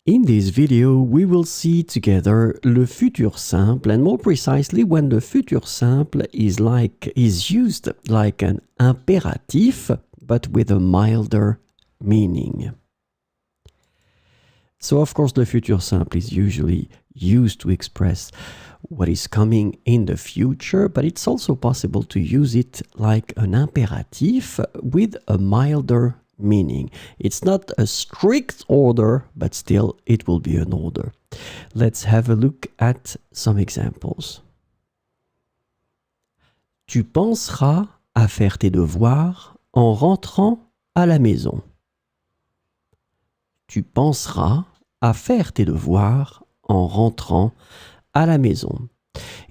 In this video, we will see together le futur simple, and more precisely when the futur simple is used like an impératif, but with a milder meaning. So of course the futur simple is usually used to express what is coming in the future, but it's also possible to use it like an impératif with a milder meaning. It's not a strict order, but still it will be an order. Let's have a look at some examples. Tu penseras à faire tes devoirs en rentrant à la maison. Tu penseras à faire tes devoirs en rentrant à la maison.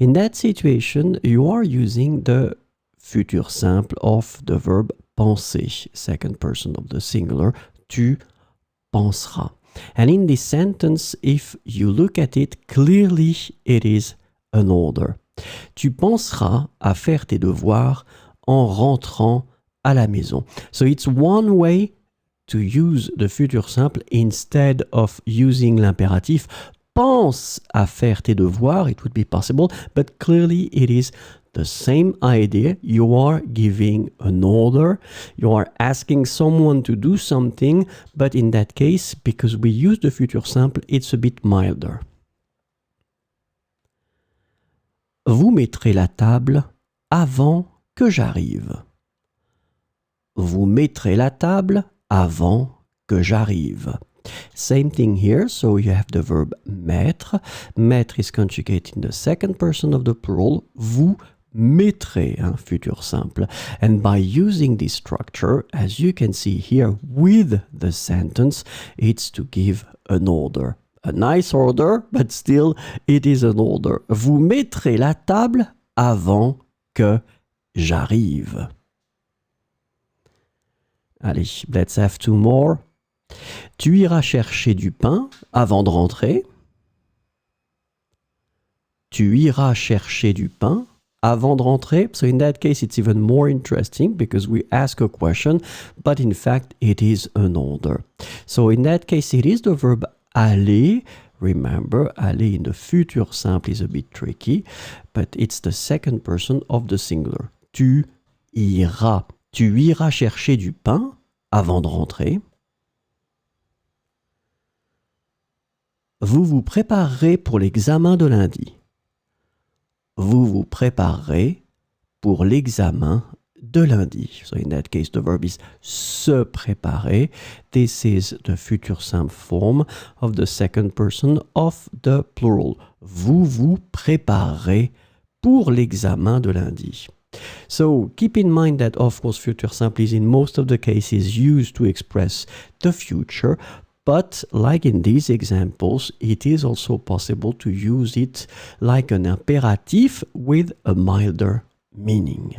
In that situation, you are using the futur simple of the verb penser, second person of the singular, tu penseras. And in this sentence, if you look at it, clearly it is an order. Tu penseras à faire tes devoirs en rentrant à la maison. So it's one way to use the futur simple instead of using l'impératif. Pense à faire tes devoirs, it would be possible, but clearly it is the same idea. You are giving an order, you are asking someone to do something, but in that case, because we use the futur simple, it's a bit milder. Vous mettrez la table avant que j'arrive. Vous mettrez la table avant que j'arrive. Same thing here, so you have the verb mettre. Mettre is conjugated in the second person of the plural. Vous mettrez, futur simple. And by using this structure, as you can see here with the sentence, it's to give an order. A nice order, but still it is an order. Vous mettrez la table avant que j'arrive. Allez, let's have two more. Tu iras chercher du pain avant de rentrer. Tu iras chercher du pain avant de rentrer. So in that case, it's even more interesting because we ask a question, but in fact, it is an order. So in that case, it is the verb aller. Remember, aller in the futur simple is a bit tricky, but it's the second person of the singular. Tu iras. Tu iras chercher du pain avant de rentrer. Vous vous préparerez pour l'examen de lundi. Vous vous préparerez pour l'examen de lundi. So in that case, the verb is se préparer. This is the futur simple form of the second person of the plural. Vous vous préparerez pour l'examen de lundi. So keep in mind that, of course, futur simple is in most of the cases used to express the future. But like in these examples, it is also possible to use it like an impératif with a milder meaning.